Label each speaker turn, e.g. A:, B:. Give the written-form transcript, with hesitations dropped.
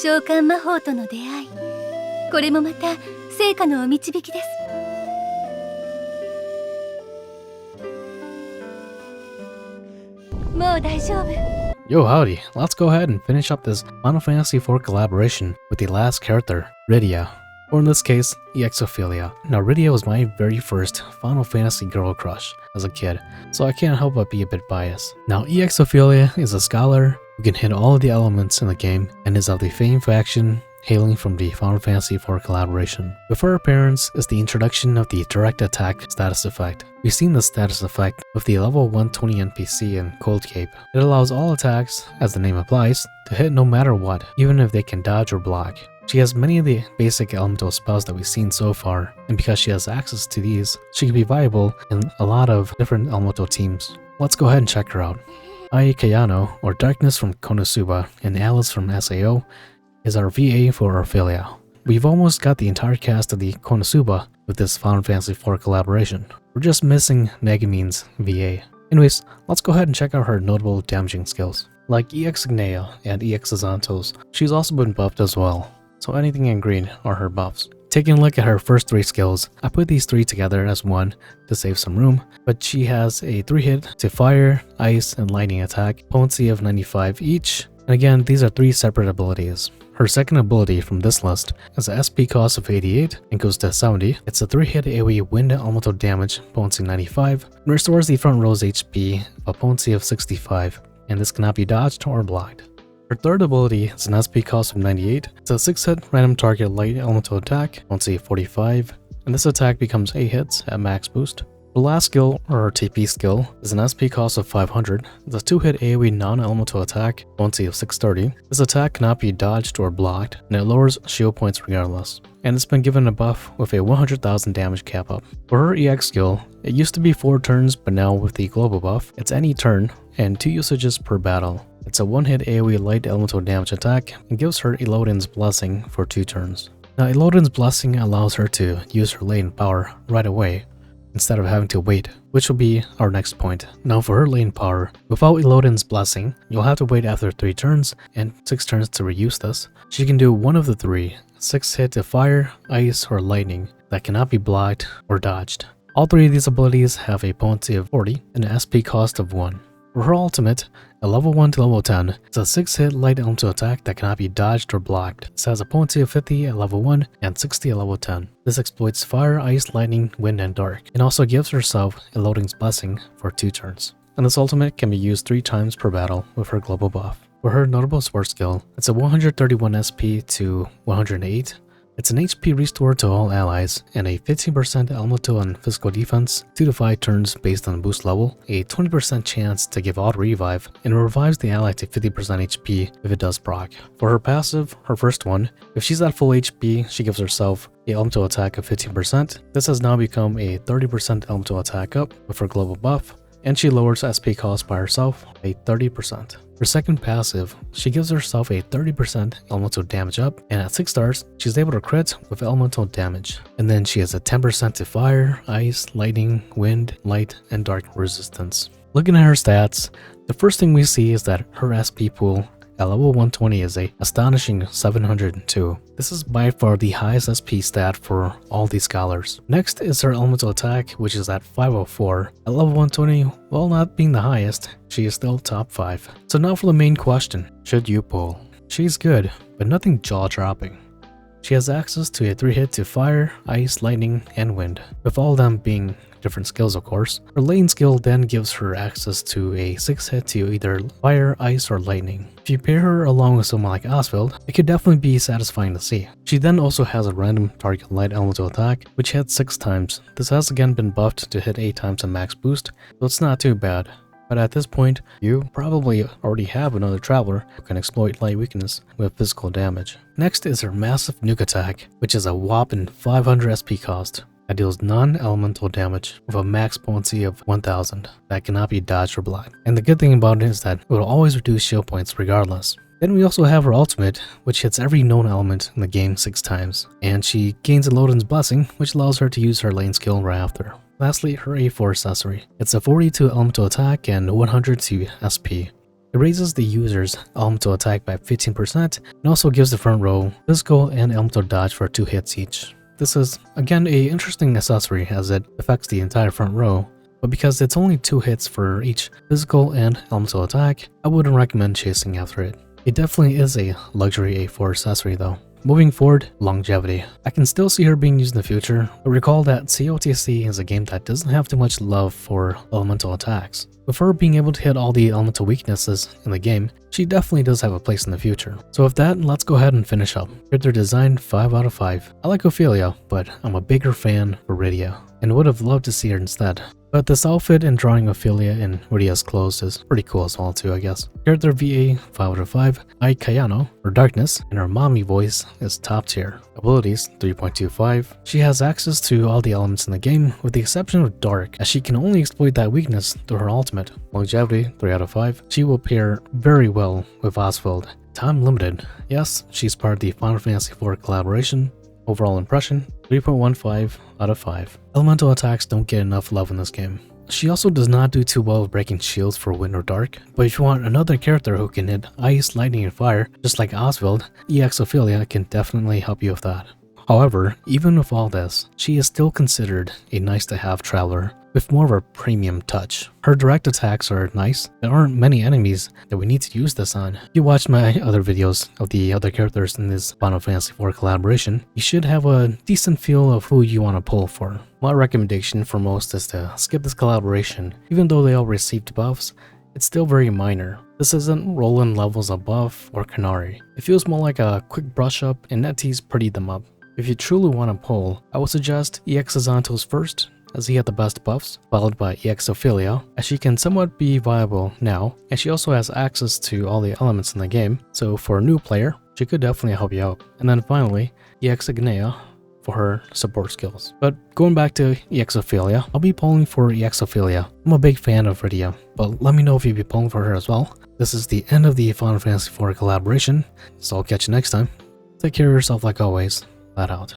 A: 召喚魔法との出会い、これもまた成果のお導きです。もう大丈夫。
B: Yo howdy, let's go ahead and finish up this Final Fantasy IV collaboration with the last character, Rydia, or in this case, Exophilia. Now Rydia was my very first Final Fantasy girl crush as a kid, so I can't help but be a bit biased. Now Exophilia is a scholar who can hit all of the elements in the game and is of the Fame faction hailing from the Final Fantasy IV collaboration. With her appearance is the introduction of the direct attack status effect. We've seen the status effect with the level 120 NPC in Cold Cape. It allows all attacks, as the name applies, to hit no matter what, even if they can dodge or block. She has many of the basic elemental spells that we've seen so far, and because she has access to these, she can be viable in a lot of different elemental teams. Let's go ahead and check her out. Ai Kayano, or Darkness from Konosuba, and Alice from SAO, is our VA for Ophilia. We've almost got the entire cast of the Konosuba with this Final Fantasy IV collaboration. We're just missing Megamine's VA. Anyways, let's go ahead and check out her notable damaging skills. Like EX Ignea and EX Xantos, she's also been buffed as well, so anything in green are her buffs. Taking a look at her first three skills, I put these three together as one to save some room, but she has a 3-hit to fire, ice, and lightning attack, potency of 95 each, and again, these are three separate abilities. Her second ability from this list has a SP cost of 88 and goes to 70. It's a 3-hit AoE wind elemental damage, potency 95, and restores the front row's HP of a potency of 65, and this cannot be dodged or blocked. Her third ability is an SP cost of 98. It's a 6-hit random target light elemental attack, potency 45, and this attack becomes 8 hits at max boost. The last skill, or her TP skill, is an SP cost of 500. It's a 2-hit AoE non-elemental attack, potency of 630. This attack cannot be dodged or blocked, and it lowers shield points regardless. And it's been given a buff with a 100,000 damage cap up. For her EX skill, it used to be 4 turns, but now with the global buff, it's any turn, and 2 usages per battle. It's a 1-hit AoE light elemental damage attack, and gives her Elodin's Blessing for 2 turns. Now Elodin's Blessing allows her to use her latent power right away, instead of having to wait, which will be our next point. Now for her latent power, without Elodin's Blessing, you'll have to wait after 3 turns and 6 turns to reuse this. She can do one of the 3, 6-hit to fire, ice, or lightning that cannot be blocked or dodged. All 3 of these abilities have a potency of 40 and an SP cost of 1. For her ultimate, a level 1 to level 10, it's a 6-hit light elemental attack that cannot be dodged or blocked. It has a potency of 50 at level 1 and 60 at level 10. This exploits fire, ice, lightning, wind, and dark, and also gives herself Elodin's Blessing for 2 turns. And this ultimate can be used 3 times per battle with her global buff. For her notable sword skill, it's a 131 SP to 108. It's an HP restore to all allies, and a 15% elemental and physical defense, 2 to 5 turns based on boost level, a 20% chance to give auto revive, and it revives the ally to 50% HP if it does proc. For her passive, her first one, if she's at full HP, she gives herself a elemental attack of 15%. This has now become a 30% elemental attack up with her global buff, and she lowers SP cost by herself a 30%. Her second passive, she gives herself a 30% elemental damage up, and at 6 stars, she's able to crit with elemental damage. And then she has a 10% to fire, ice, lightning, wind, light, and dark resistance. Looking at her stats, the first thing we see is that her SP pool at level 120 is a astonishing 702. This is by far the highest SP stat for all these scholars. Next is her elemental attack, which is at 504. At level 120, while not being the highest, she is still top 5. So now for the main question, should you pull? She's good, but nothing jaw-dropping. She has access to a 3-hit to fire, ice, lightning, and wind, with all of them being different skills of course. Her lane skill then gives her access to a 6-hit to either fire, ice, or lightning. If you pair her along with someone like Oswald, it could definitely be satisfying to see. She then also has a random target light elemental attack, which hits 6 times. This has again been buffed to hit 8 times a max boost, so it's not too bad. But at this point, you probably already have another traveler who can exploit light weakness with physical damage. Next is her massive nuke attack, which is a whopping 500 SP cost. That deals non-elemental damage with a max potency of 1000 that cannot be dodged or blocked. And the good thing about it is that it will always reduce shield points regardless. Then we also have her ultimate, which hits every known element in the game 6 times, and she gains Elodin's Blessing, which allows her to use her lane skill right after. Lastly, her A4 accessory. It's a 42 elemental attack and 100 to SP. It raises the user's elemental attack by 15% and also gives the front row physical and elemental dodge for 2 hits each. This is, again, a interesting accessory as it affects the entire front row, but because it's only 2 hits for each physical and elemental attack, I wouldn't recommend chasing after it. It definitely is a luxury A4 accessory though. Moving forward, longevity. I can still see her being used in the future, but recall that COTC is a game that doesn't have too much love for elemental attacks. With her being able to hit all the elemental weaknesses in the game, she definitely does have a place in the future. So with that, let's go ahead and finish up. Character design 5 out of 5. I like Ophilia, but I'm a bigger fan for Rydia, and would have loved to see her instead. But this outfit and drawing Ophilia in Rydia's clothes is pretty cool as well too, I guess. Character VA 5 out of 5. Ai Kayano for darkness, and her mommy voice is top tier. Abilities 3.25. She has access to all the elements in the game with the exception of dark, as she can only exploit that weakness through her ultimate. Longevity 3 out of 5. She will pair very well with Oswald. Time limited. Yes, she's part of the Final Fantasy IV collaboration. Overall impression 3.15 out of 5. Elemental attacks don't get enough love in this game. She also does not do too well with breaking shields for wind or dark, but if you want another character who can hit ice, lightning, and fire, just like Oswald, Exophilia can definitely help you with that. However, even with all this, she is still considered a nice-to-have traveler with more of a premium touch. Her direct attacks are nice. There aren't many enemies that we need to use this on. If you watched my other videos of the other characters in this Final Fantasy IV collaboration, you should have a decent feel of who you want to pull for. My recommendation for most is to skip this collaboration. Even though they all received buffs, it's still very minor. This isn't Roland levels above or Canary. It feels more like a quick brush up and Nettie's prettied them up. If you truly want to pull, I would suggest EX Azantos first, as he had the best buffs, followed by Exophilia, as she can somewhat be viable now, and she also has access to all the elements in the game, so for a new player, she could definitely help you out. And then finally, EX Ignea for her support skills. But going back to Exophilia, I'll be pulling for Exophilia. I'm a big fan of Rydia, but let me know if you'd be pulling for her as well. This is the end of the Final Fantasy IV collaboration, so I'll catch you next time. Take care of yourself like always. That out.